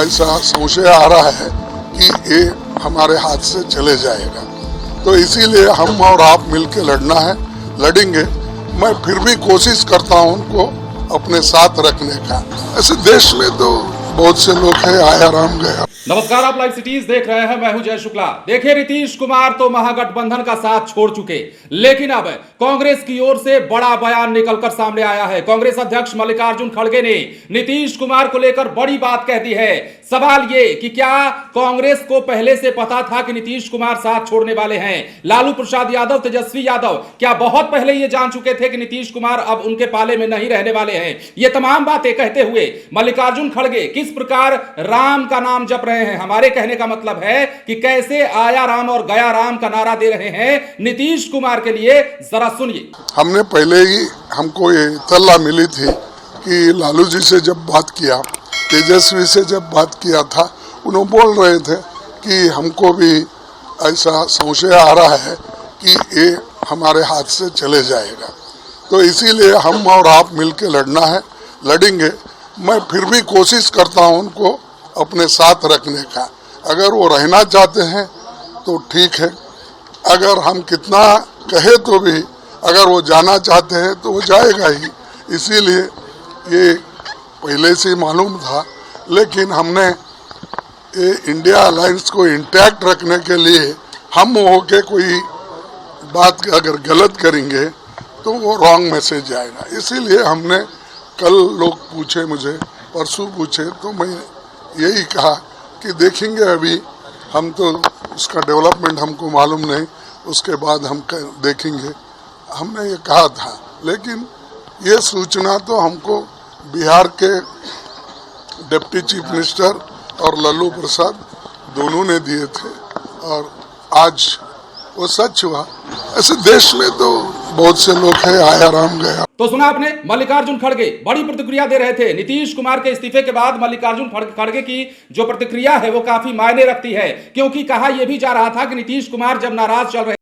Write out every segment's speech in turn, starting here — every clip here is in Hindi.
ऐसा संशय आ रहा है कि ये हमारे हाथ से चले जाएगा। तो इसीलिए हम और आप मिलकर लड़ना है, लड़ेंगे। मैं फिर भी कोशिश करता हूं उनको अपने साथ रखने का। ऐसे देश में तो बहुत से लोग हैं, आया राम गया। नमस्कार, आप लाइव सिटीज देख रहे हैं। मैं हूं जय शुक्ला। देखिए, नीतीश कुमार तो महागठबंधन का साथ छोड़ चुके, लेकिन अब कांग्रेस की ओर से बड़ा बयान निकलकर सामने आया है। कांग्रेस अध्यक्ष मल्लिकार्जुन खड़गे ने नीतीश कुमार को लेकर बड़ी बात कह दी है। सवाल ये कि क्या कांग्रेस को पहले से पता था कि नीतीश कुमार साथ छोड़ने वाले हैं? लालू प्रसाद यादव, तेजस्वी यादव क्या बहुत पहले ये जान चुके थे कि नीतीश कुमार अब उनके पाले में नहीं रहने वाले हैं? ये तमाम बातें कहते हुए मल्लिकार्जुन खड़गे किस प्रकार राम का नाम जप रहे हैं। हमारे कहने का मतलब है कि कैसे आया राम और गया राम का नारा दे रहे हैं नीतीश कुमार के लिए, जरा सुनिए। हमने पहले ही हमको ये इत्तला मिली थी कि लालू जी से जब बात किया, तेजस्वी से जब बात किया था, उन्होंने बोल रहे थे कि हमको भी ऐसा संशय आ रहा है कि ये हमारे हाथ से चले जाएगा। तो इसीलिए हम और आप मिलकर लड़ना है, लड़ेंगे। मैं फिर भी कोशिश करता हूं उनको अपने साथ रखने का। अगर वो रहना चाहते हैं तो ठीक है, अगर हम कितना कहे तो भी अगर वो जाना चाहते हैं तो वो जाएगा ही। इसीलिए ये पहले से मालूम था, लेकिन हमने ये इंडिया अलायंस को इंटैक्ट रखने के लिए हम होके कोई बात अगर गलत करेंगे तो वो रॉन्ग मैसेज आएगा। इसीलिए हमने कल लोग पूछे मुझे, परसों पूछे, तो मैं यही कहा कि देखेंगे। अभी हम तो उसका डेवलपमेंट हमको मालूम नहीं, उसके बाद हम देखेंगे। हमने ये कहा था, लेकिन ये सूचना तो हमको बिहार के डिप्टी चीफ मिनिस्टर और लालू प्रसाद दोनों ने दिए थे, और आज वो सच हुआ। ऐसे देश में तो बहुत से लोग हैं, आया राम गया। तो सुना आपने, मल्लिकार्जुन खड़गे बड़ी प्रतिक्रिया दे रहे थे। नीतीश कुमार के इस्तीफे के बाद मल्लिकार्जुन खड़गे की जो प्रतिक्रिया है वो काफी मायने रखती है, क्योंकि कहा यह भी जा रहा था कि नीतीश कुमार जब नाराज चल रहे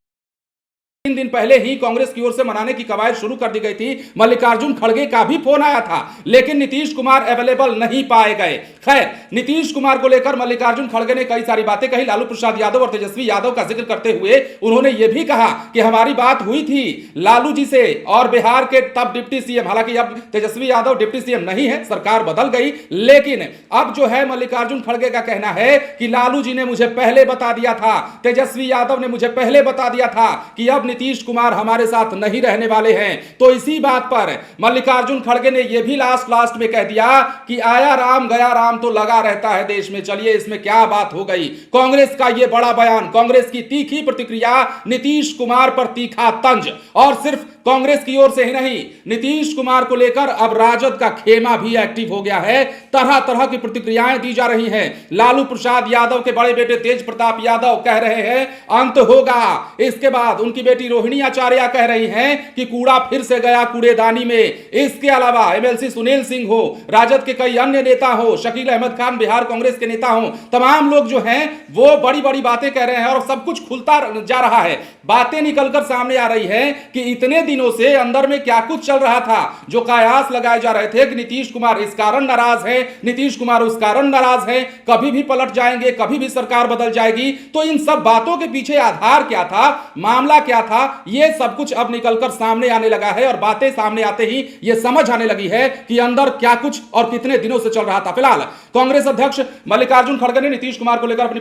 3 दिन पहले ही कांग्रेस की ओर से मनाने की कवायद शुरू कर दी गई थी। मल्लिकार्जुन खड़गे का भी फोन आया था, लेकिन नीतीश कुमार अवेलेबल नहीं पाए गए। खैर, नीतीश कुमार को लेकर मल्लिकार्जुन खड़गे ने कई सारी बातें कही। लालू प्रसाद यादव और तेजस्वी यादव का जिक्र करते हुए उन्होंने यह भी कहा कि हमारी बात हुई थी लालू जी से और बिहार के तब डिप्टी सीएम, हालांकि अब तेजस्वी यादव डिप्टी सीएम नहीं है, सरकार बदल गई, लेकिन अब जो है मल्लिकार्जुन खड़गे का कहना है कि लालू जी ने मुझे पहले बता दिया था, तेजस्वी यादव ने मुझे पहले बता दिया था कि अब नीतीश कुमार हमारे साथ नहीं रहने वाले हैं। तो इसी बात पर मल्लिकार्जुन खड़गे ने यह भी लास्ट में कह दिया कि आया राम गया राम तो लगा रहता है देश में। चलिए, इसमें क्या बात हो गई? कांग्रेस का यह बड़ा बयान, कांग्रेस की तीखी प्रतिक्रिया, नीतीश कुमार पर तीखा तंज। और सिर्फ कांग्रेस की ओर से ही नहीं, नीतीश कुमार को लेकर अब राजद का खेमा भी एक्टिव हो गया है। तरह तरह की प्रतिक्रियाएं दी जा रही हैं। लालू प्रसाद यादव के बड़े बेटे तेज प्रताप यादव कह रहे हैं अंत होगा। इसके बाद उनकी बेटी रोहिणी आचार्य कह रही हैं कि कूड़ा फिर से गया कूड़ेदानी में। इसके अलावा एमएलसी सुनील सिंह हो, राजद के कई अन्य नेता हो, शकील अहमद खान बिहार कांग्रेस के नेता हो, तमाम लोग जो हैं वो बड़ी बड़ी बातें कह रहे हैं और सब कुछ खुलता जा रहा है। बातें निकलकर सामने आ रही है कि इतने दिनों से अंदर में क्या कुछ चल रहा था। जो कयास लगाए जा रहे थे कि नीतीश कुमार इस कारण नाराज है, नीतीश कुमार उस कारण नाराज है, कभी भी पलट जाएंगे, कभी भी सरकार बदल जाएगी। तो इन सब बातों के पीछे आधार क्या था, मामला क्या था, ये सब कुछ अब निकलकर सामने आने लगा है। और बातें सामने आते ही ये समझ आने लगी है कि अंदर क्या कुछ और कितने दिनों से चल रहा था। फिलहाल कांग्रेस अध्यक्ष मल्लिकार्जुन खड़गे ने नीतीश कुमार को लेकर अपनी